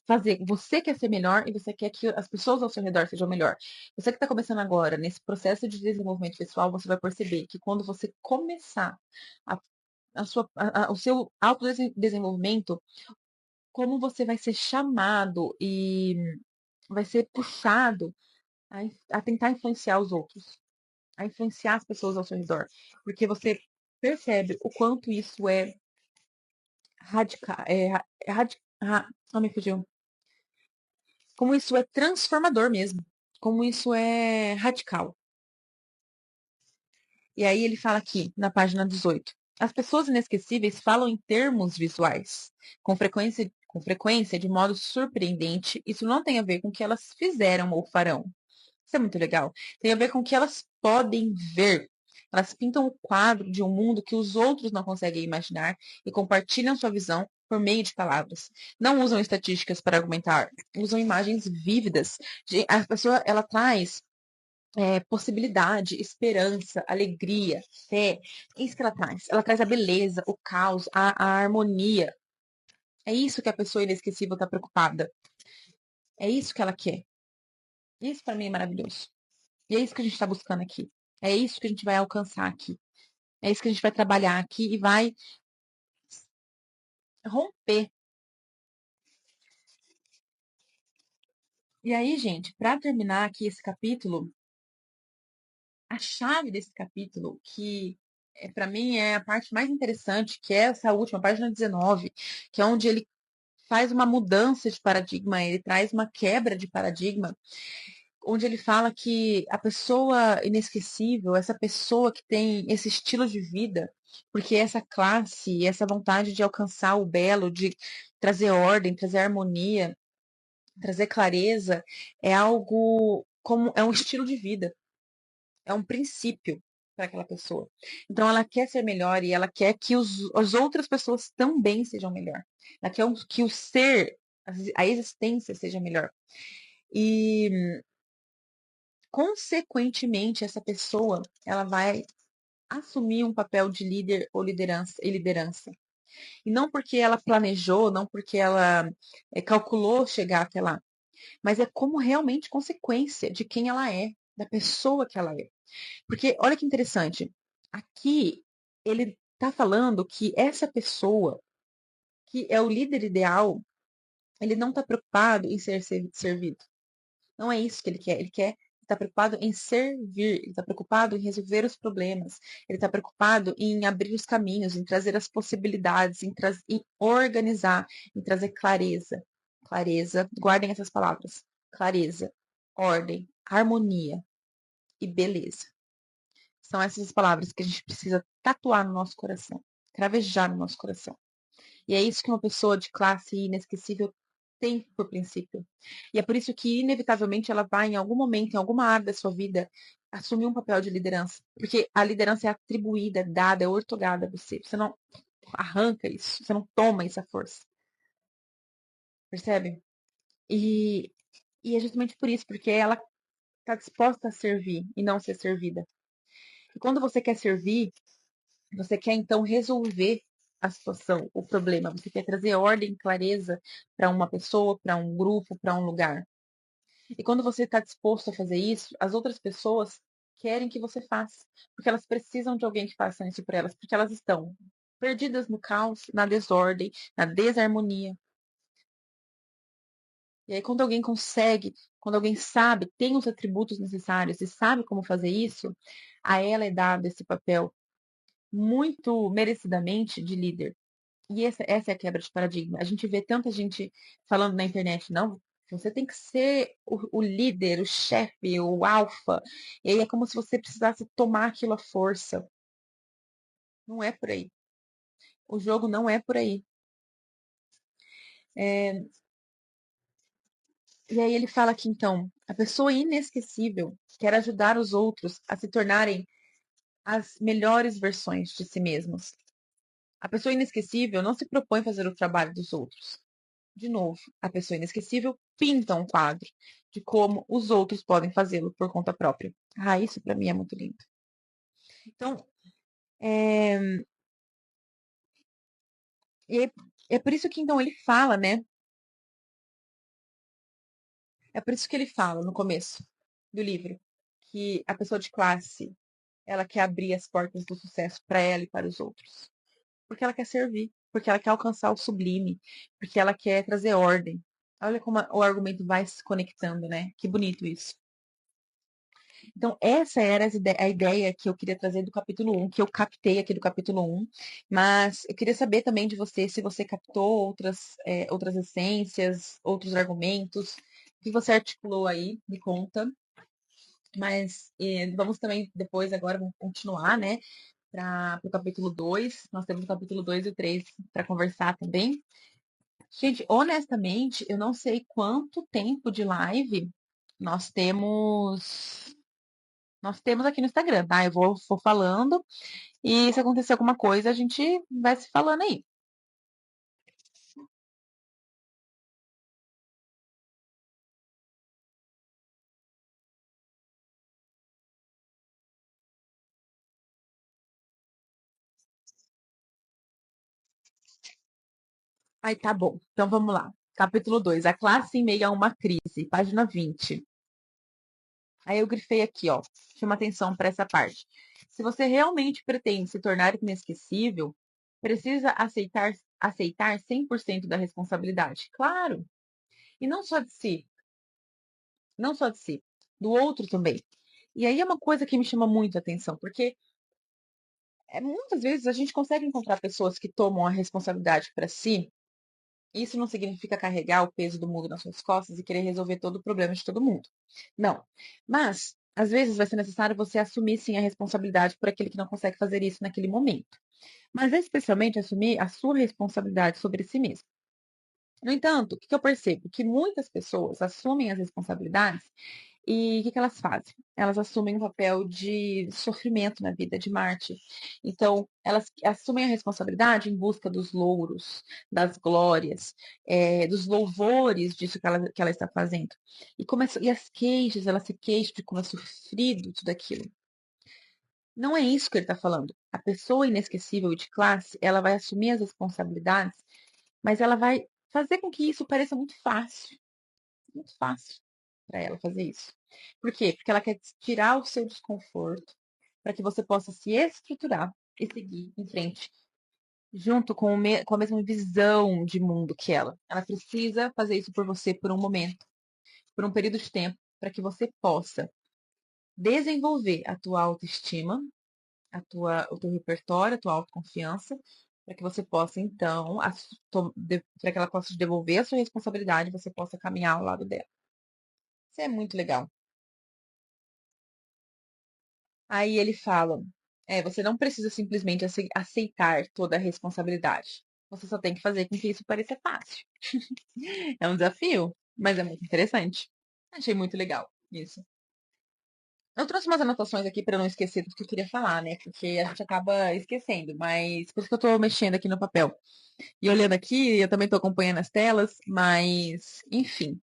A: fazer, você quer ser melhor e você quer que as pessoas ao seu redor sejam melhor. Você que está começando agora, nesse processo de desenvolvimento pessoal, você vai perceber que quando você começar a, o seu autodesenvolvimento, como você vai ser chamado e vai ser puxado a tentar influenciar os outros, a influenciar as pessoas ao seu redor. Porque você percebe o quanto isso é radical. Me fugiu. Como isso é transformador mesmo, como isso é radical. E aí ele fala aqui, na página 18. As pessoas inesquecíveis falam em termos visuais, com frequência de modo surpreendente. Isso não tem a ver com o que elas fizeram ou farão. Isso é muito legal. Tem a ver com o que elas podem ver. Elas pintam o quadro de um mundo que os outros não conseguem imaginar e compartilham sua visão por meio de palavras. Não usam estatísticas para argumentar, usam imagens vívidas. A pessoa ela traz possibilidade, esperança, alegria, fé. É isso que ela traz. Ela traz a beleza, o caos, a harmonia. É isso que a pessoa inesquecível está preocupada. É isso que ela quer. Isso para mim é maravilhoso. E é isso que a gente está buscando aqui. É isso que a gente vai alcançar aqui. É isso que a gente vai trabalhar aqui e vai romper. E aí, gente, para terminar aqui esse capítulo, a chave desse capítulo, que para mim é a parte mais interessante, que é essa última, página 19, que é onde ele faz uma mudança de paradigma, ele traz uma quebra de paradigma, onde ele fala que a pessoa inesquecível, essa pessoa que tem esse estilo de vida, porque essa classe, essa vontade de alcançar o belo, de trazer ordem, trazer harmonia, trazer clareza, é algo como é um estilo de vida. é um princípio para aquela pessoa. Então ela quer ser melhor e ela quer que as outras pessoas também sejam melhor. Ela quer que o ser, a existência seja melhor. E consequentemente essa pessoa ela vai assumir um papel de líder ou liderança. E não porque ela planejou, não porque ela calculou chegar até lá, mas é como realmente consequência de quem ela é, da pessoa que ela é. Porque olha que interessante, aqui ele está falando que essa pessoa, que é o líder ideal, ele não está preocupado em ser servido. Não é isso que ele quer. Ele quer está preocupado em servir, ele está preocupado em resolver os problemas, ele está preocupado em abrir os caminhos, em trazer as possibilidades, em organizar, em trazer clareza. Clareza, guardem essas palavras. Clareza, ordem, harmonia e beleza. São essas as palavras que a gente precisa tatuar no nosso coração, cravejar no nosso coração. E é isso que uma pessoa de classe inesquecível tem por princípio. E é por isso que, inevitavelmente, ela vai, em algum momento, em alguma área da sua vida, assumir um papel de liderança. Porque a liderança é atribuída, é dada, é ortogada a você. Você não arranca isso, você não toma essa força. Percebe? E, e é justamente por isso, porque ela está disposta a servir e não ser servida. E quando você quer servir, você quer então resolver a situação, o problema. Você quer trazer ordem, clareza para uma pessoa, para um grupo, para um lugar. E quando você está disposto a fazer isso, as outras pessoas querem que você faça, porque elas precisam de alguém que faça isso para elas, porque elas estão perdidas no caos, na desordem, na desarmonia. E aí, quando alguém consegue, quando alguém sabe, tem os atributos necessários e sabe como fazer isso, a ela é dado esse papel muito merecidamente de líder. E essa é a quebra de paradigma. A gente vê tanta gente falando na internet, não, você tem que ser o líder, o chefe, o alfa. E aí é como se você precisasse tomar aquilo à força. Não é por aí. O jogo não é por aí. É, e aí ele fala que, então, a pessoa inesquecível quer ajudar os outros a se tornarem as melhores versões de si mesmos. A pessoa inesquecível não se propõe a fazer o trabalho dos outros. De novo, a pessoa inesquecível pinta um quadro de como os outros podem fazê-lo por conta própria. Ah, isso para mim é muito lindo. Então, é, é por isso que então ele fala, né? É por isso que ele fala no começo do livro que a pessoa de classe ela quer abrir as portas do sucesso para ela e para os outros, porque ela quer servir, porque ela quer alcançar o sublime, porque ela quer trazer ordem. Olha como o argumento vai se conectando, né? Que bonito isso. Então, essa era a ideia que eu queria trazer do capítulo 1, que eu captei aqui do capítulo 1, mas eu queria saber também de você se você captou outras essências, outros argumentos, o que você articulou aí, me conta. Mas vamos também depois, agora, vamos continuar, né, para o capítulo 2. Nós temos o capítulo 2 e o 3 para conversar também. Gente, honestamente, eu não sei quanto tempo de live nós temos nós temos aqui no Instagram, tá? Eu vou falando e se acontecer alguma coisa, a gente vai se falando aí. Aí tá bom. Então vamos lá. Capítulo 2. A classe em meio a uma crise. Página 20. Aí eu grifei aqui, ó. Chama atenção para essa parte. Se você realmente pretende se tornar inesquecível, precisa aceitar 100% da responsabilidade. Claro. E não só de si. Não só de si. Do outro também. E aí é uma coisa que me chama muito a atenção, porque muitas vezes a gente consegue encontrar pessoas que tomam a responsabilidade para si. Isso não significa carregar o peso do mundo nas suas costas e querer resolver todo o problema de todo mundo. Não. Mas, às vezes, vai ser necessário você assumir sim a responsabilidade por aquele que não consegue fazer isso naquele momento. Mas, especialmente, assumir a sua responsabilidade sobre si mesmo. No entanto, o que eu percebo? Que muitas pessoas assumem as responsabilidades E o que elas fazem? Elas assumem um papel de sofrimento na vida, de Marte. Então, elas assumem a responsabilidade em busca dos louros, das glórias, dos louvores disso que ela está fazendo. E as queixas, ela se queixa de como é sofrido tudo aquilo. Não é isso que ele está falando. A pessoa inesquecível de classe, ela vai assumir as responsabilidades, mas ela vai fazer com que isso pareça muito fácil para ela fazer isso. Por quê? Porque ela quer tirar o seu desconforto para que você possa se estruturar e seguir em frente, junto com a mesma visão de mundo que ela. Ela precisa fazer isso por você por um momento, por um período de tempo, para que você possa desenvolver a tua autoestima, o teu repertório, a tua autoconfiança, para que você possa, então, para que ela possa te devolver a sua responsabilidade e você possa caminhar ao lado dela. Isso é muito legal. Aí ele fala: você não precisa simplesmente aceitar toda a responsabilidade. Você só tem que fazer com que isso pareça fácil. É um desafio, mas é muito interessante. Achei muito legal isso. Eu trouxe umas anotações aqui para não esquecer do que eu queria falar, né? Porque a gente acaba esquecendo, mas por isso que eu tô mexendo aqui no papel. E olhando aqui, eu também tô acompanhando as telas, mas enfim.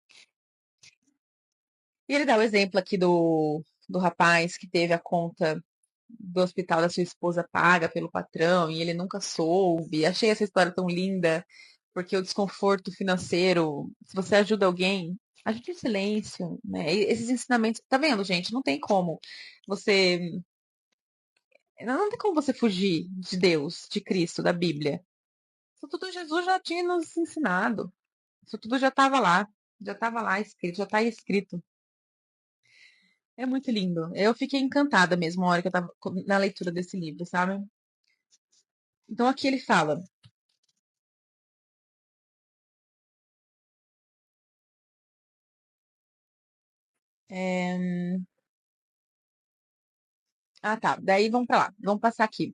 A: E ele dá o exemplo aqui do rapaz que teve a conta do hospital da sua esposa paga pelo patrão e ele nunca soube. Achei essa história tão linda, porque o desconforto financeiro, se você ajuda alguém, ajude em silêncio, né? E esses ensinamentos, tá vendo, gente? Não tem como você, não tem como você fugir de Deus, de Cristo, da Bíblia. Isso tudo Jesus já tinha nos ensinado. Isso tudo já estava lá escrito, já está escrito. É muito lindo. Eu fiquei encantada mesmo na hora que eu estava na leitura desse livro, sabe? Então aqui ele fala. é, Ah, tá. Daí vamos pra lá. Vamos passar aqui.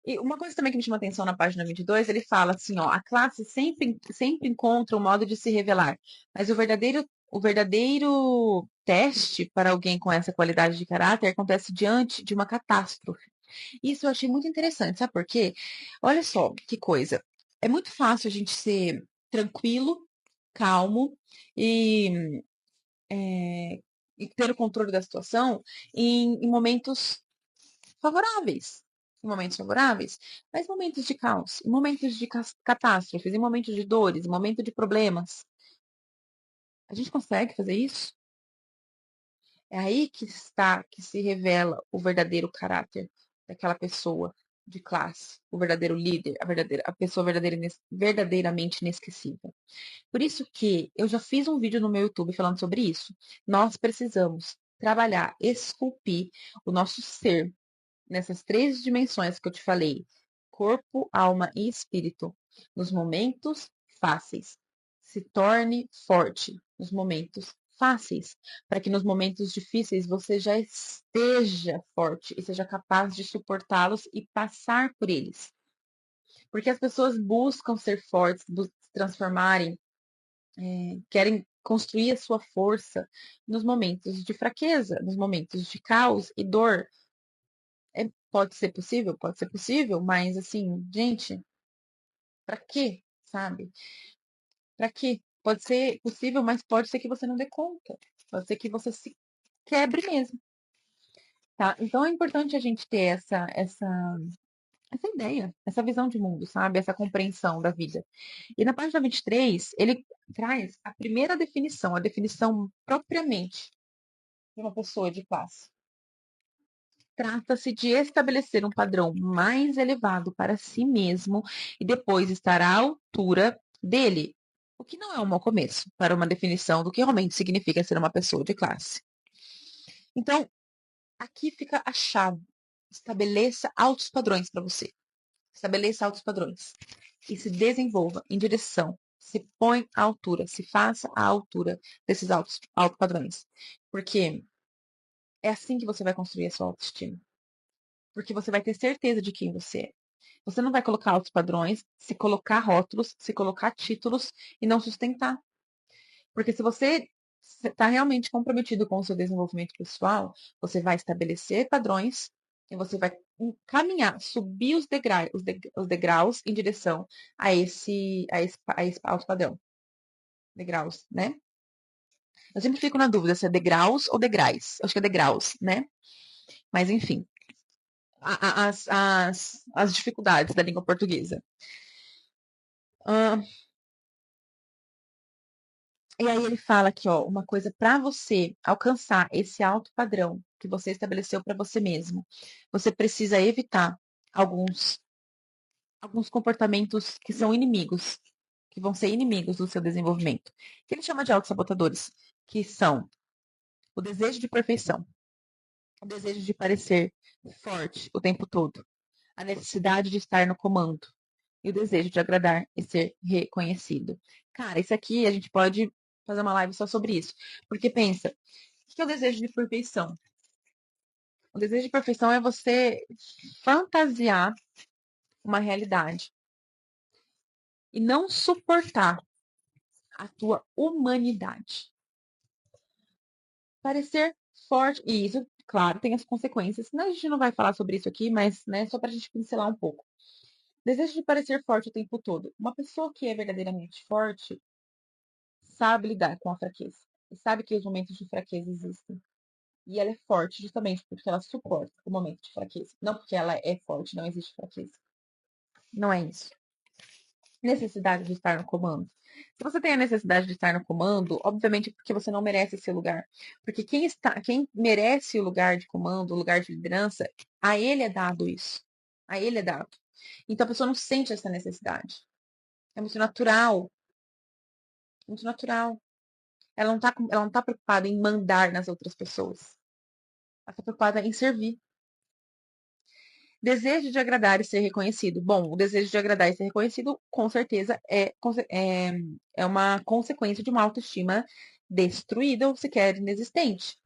A: E uma coisa também que me chama atenção na página 22, ele fala assim, ó, a classe sempre encontra um modo de se revelar, mas o verdadeiro teste para alguém com essa qualidade de caráter acontece diante de uma catástrofe. Isso eu achei muito interessante, sabe por quê? Olha só que coisa. É muito fácil a gente ser tranquilo, calmo e, e ter o controle da situação em momentos favoráveis. Em momentos favoráveis, mas momentos de caos, em momentos de catástrofes, em momentos de dores, em momentos de problemas. A gente consegue fazer isso? É aí que se revela o verdadeiro caráter daquela pessoa de classe, o verdadeiro líder, a pessoa verdadeiramente inesquecível. Por isso que eu já fiz um vídeo no meu YouTube falando sobre isso. Nós precisamos trabalhar, esculpir o nosso ser nessas três dimensões que eu te falei, corpo, alma e espírito, nos momentos fáceis. Se torne forte nos momentos fáceis, para que nos momentos difíceis você já esteja forte e seja capaz de suportá-los e passar por eles. Porque as pessoas buscam ser fortes, se transformarem, querem construir a sua força nos momentos de fraqueza, nos momentos de caos e dor, pode ser possível, mas assim, gente, pra quê, sabe? Pra quê? Pode ser possível, mas pode ser que você não dê conta. Pode ser que você se quebre mesmo, tá? Então é importante a gente ter essa ideia, essa visão de mundo, sabe? Essa compreensão da vida. E na página 23, ele traz a primeira definição, a definição propriamente de uma pessoa de classe. Trata-se de estabelecer um padrão mais elevado para si mesmo e depois estar à altura dele, o que não é um mau começo para uma definição do que realmente significa ser uma pessoa de classe. Então, aqui fica a chave. Estabeleça altos padrões para você. Estabeleça altos padrões e se desenvolva em direção. Se põe à altura, se faça à altura desses altos padrões. Porque é assim que você vai construir a sua autoestima. Porque você vai ter certeza de quem você é. Você não vai colocar altos padrões, se colocar rótulos, se colocar títulos e não sustentar. Porque se você você está realmente comprometido com o seu desenvolvimento pessoal, você vai estabelecer padrões e você vai caminhar, subir os degraus em direção a esse alto padrão. Degraus, né? Eu sempre fico na dúvida se é degraus ou degraus. Acho que é degraus, né? Mas enfim, as dificuldades da língua portuguesa. E aí ele fala aqui, ó, uma coisa para você alcançar esse alto padrão que você estabeleceu para você mesmo, você precisa evitar alguns comportamentos que são inimigos, que vão ser inimigos do seu desenvolvimento. Que ele chama de autossabotadores, que são o desejo de perfeição, o desejo de parecer forte o tempo todo, a necessidade de estar no comando e o desejo de agradar e ser reconhecido. Cara, isso aqui a gente pode fazer uma live só sobre isso. Porque pensa, o que é o desejo de perfeição? O desejo de perfeição é você fantasiar uma realidade e não suportar a tua humanidade. Parecer forte, e isso, claro, tem as consequências. Não, a gente não vai falar sobre isso aqui, mas né, só para a gente pincelar um pouco. Desejo de parecer forte o tempo todo. Uma pessoa que é verdadeiramente forte sabe lidar com a fraqueza. E sabe que os momentos de fraqueza existem. E ela é forte justamente porque ela suporta o momento de fraqueza. Não porque ela é forte, não existe fraqueza. Não é isso. Necessidade de estar no comando. Se você tem a necessidade de estar no comando, obviamente porque você não merece esse lugar. Porque quem merece o lugar de comando, o lugar de liderança, a ele é dado isso. A ele é dado. Então a pessoa não sente essa necessidade. É muito natural. Muito natural. Ela não tá preocupada em mandar nas outras pessoas. Ela está preocupada em servir. Desejo de agradar e ser reconhecido. Bom, o desejo de agradar e ser reconhecido, com certeza, é uma consequência de uma autoestima destruída ou sequer inexistente.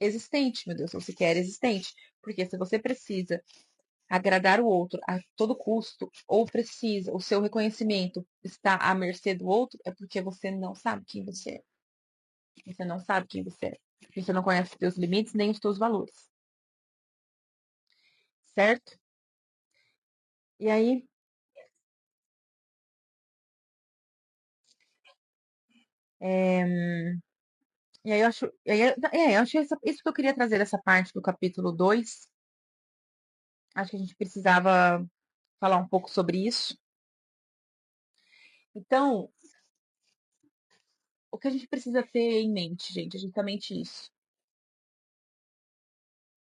A: Existente, meu Deus, ou sequer existente. Porque se você precisa agradar o outro a todo custo, ou precisa, o seu reconhecimento está à mercê do outro, é porque você não sabe quem você é. Você não sabe quem você é. Você não conhece os seus limites nem os seus valores. Certo? E aí, e aí eu acho isso que eu queria trazer essa parte do capítulo 2. Acho que a gente precisava falar um pouco sobre isso. Então, o que a gente precisa ter em mente, gente, é justamente isso.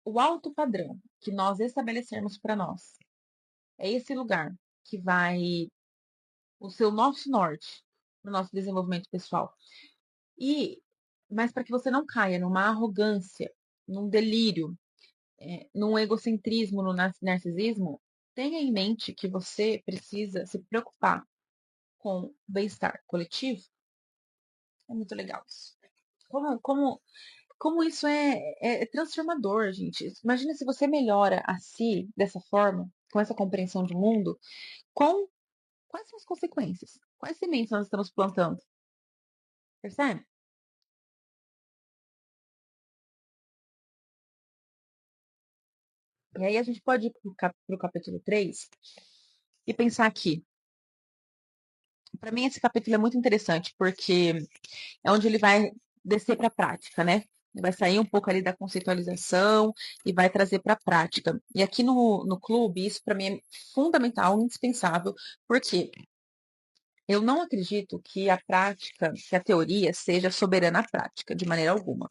A: O alto padrão que nós estabelecermos para nós é esse lugar que vai o seu nosso norte no nosso desenvolvimento pessoal. Mas para que você não caia numa arrogância, num delírio, num egocentrismo, no narcisismo, tenha em mente que você precisa se preocupar com o bem-estar coletivo. É muito legal isso. Como isso é transformador, gente. Imagina se você melhora a si dessa forma, com essa compreensão de mundo, quais são as consequências? Quais sementes nós estamos plantando? Percebe? E aí a gente pode ir para o capítulo 3 e pensar aqui. Para mim, esse capítulo é muito interessante, porque é onde ele vai descer para a prática, né? Ele vai sair um pouco ali da conceitualização e vai trazer para a prática. E aqui no clube, isso para mim é fundamental, indispensável, porque eu não acredito que a prática, que a teoria seja soberana à prática, de maneira alguma.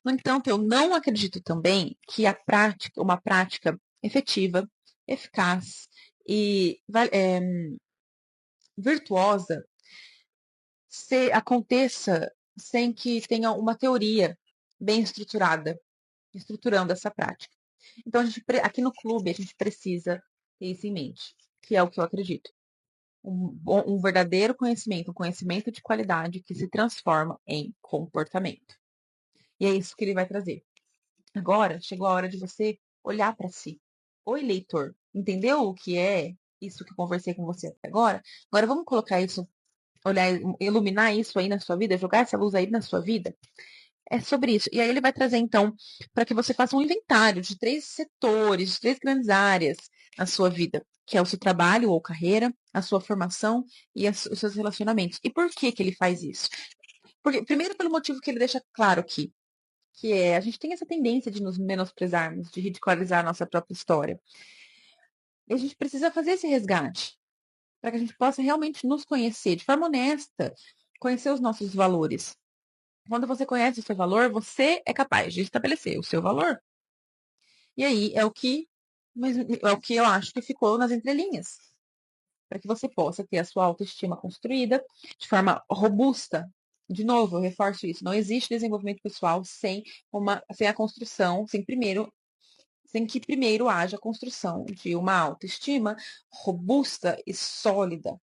A: No entanto, eu não acredito também que a prática, uma prática efetiva, eficaz e virtuosa aconteça sem que tenha uma teoria bem estruturada, estruturando essa prática. Então, aqui no clube, a gente precisa ter isso em mente, que é o que eu acredito. Um verdadeiro conhecimento, um conhecimento de qualidade que se transforma em comportamento. E é isso que ele vai trazer. Agora, chegou a hora de você olhar para si. Oi, leitor, entendeu o que é isso que eu conversei com você até agora? Agora vamos colocar isso, olhar, iluminar isso aí na sua vida, jogar essa luz aí na sua vida. É sobre isso. E aí ele vai trazer, então, para que você faça um inventário de 3 setores, de 3 grandes áreas na sua vida, que é o seu trabalho ou carreira, a sua formação e os seus relacionamentos. E por que que ele faz isso? Porque, primeiro, pelo motivo que ele deixa claro aqui, que é a gente tem essa tendência de nos menosprezarmos, de ridicularizar a nossa própria história. E a gente precisa fazer esse resgate para que a gente possa realmente nos conhecer de forma honesta, conhecer os nossos valores. Quando você conhece o seu valor, você é capaz de estabelecer o seu valor. E aí é o que eu acho que ficou nas entrelinhas, para que você possa ter a sua autoestima construída de forma robusta. De novo, eu reforço isso, não existe desenvolvimento pessoal sem a construção, sem que primeiro haja a construção de uma autoestima robusta e sólida,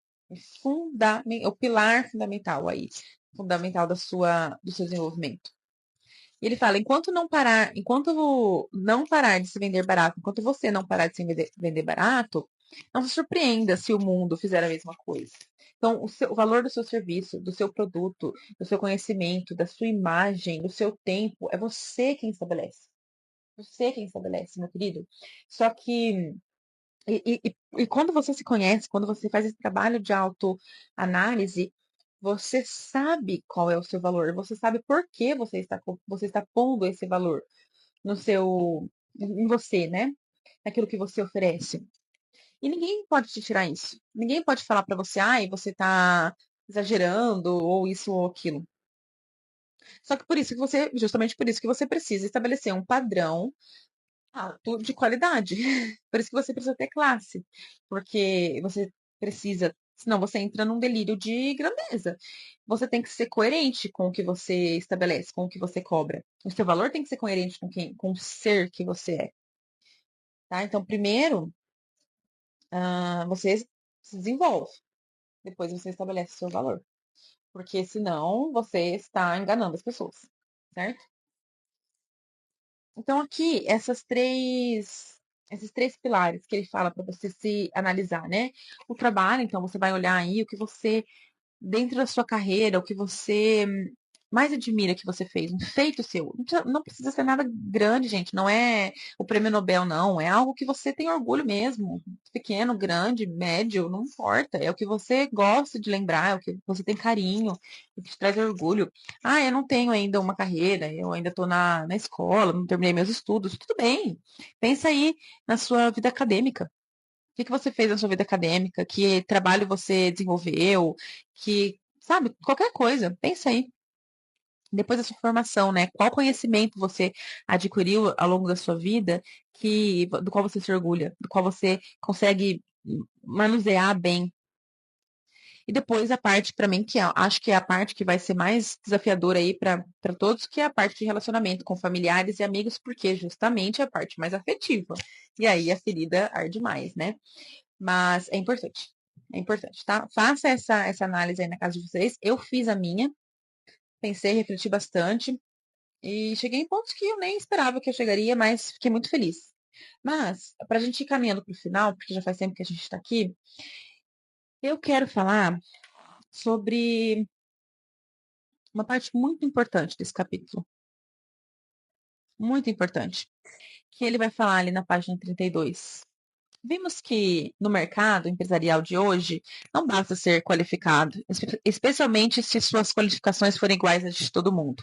A: o pilar fundamental do seu desenvolvimento. E ele fala, enquanto não parar de se vender barato, enquanto você não parar de se vender barato, não se surpreenda se o mundo fizer a mesma coisa. Então, o valor do seu serviço, do seu produto, do seu conhecimento, da sua imagem, do seu tempo, é você quem estabelece. Você quem estabelece, meu querido. Só que e quando você se conhece, quando você faz esse trabalho de autoanálise, você sabe qual é o seu valor, você sabe por que você está pondo esse valor no seu, em você, né? Naquilo que você oferece. E ninguém pode te tirar isso. Ninguém pode falar para você, ai, você tá exagerando, ou isso ou aquilo. Só que justamente por isso que você precisa estabelecer um padrão alto de qualidade. Por isso que você precisa ter classe. Porque você precisa, senão você entra num delírio de grandeza. Você tem que ser coerente com o que você estabelece, com o que você cobra. O seu valor tem que ser coerente com o ser que você é. Tá? Então, primeiro, você se desenvolve. Depois você estabelece o seu valor. Porque senão você está enganando as pessoas. Certo? Então, aqui, esses três pilares que ele fala para você se analisar, né? O trabalho, então, você vai olhar aí o que você, dentro da sua carreira, o que você mais admira que você fez, um feito seu. Não precisa ser nada grande, gente. Não é o prêmio Nobel, não. É algo que você tem orgulho mesmo. Pequeno, grande, médio, não importa. É o que você gosta de lembrar, é o que você tem carinho, o que te traz orgulho. Ah, eu não tenho ainda uma carreira, eu ainda estou na escola, não terminei meus estudos. Tudo bem. Pensa aí na sua vida acadêmica. O que você fez na sua vida acadêmica? Que trabalho você desenvolveu? Sabe, qualquer coisa. Pensa aí. Depois da sua formação, né? Qual conhecimento você adquiriu ao longo da sua vida do qual você se orgulha, do qual você consegue manusear bem. E depois a parte, para mim, acho que é a parte que vai ser mais desafiadora aí para todos, que é a parte de relacionamento com familiares e amigos, porque justamente é a parte mais afetiva. E aí a ferida arde mais, né? Mas é importante. É importante, tá? Faça essa análise aí na casa de vocês. Eu fiz a minha, pensei, refleti bastante. E cheguei em pontos que eu nem esperava que eu chegaria, mas fiquei muito feliz. Mas, para a gente ir caminhando para o final, porque já faz tempo que a gente está aqui, eu quero falar sobre uma parte muito importante desse capítulo. Muito importante. Que ele vai falar ali na página 32. Vimos que no mercado empresarial de hoje não basta ser qualificado, especialmente se suas qualificações forem iguais às de todo mundo.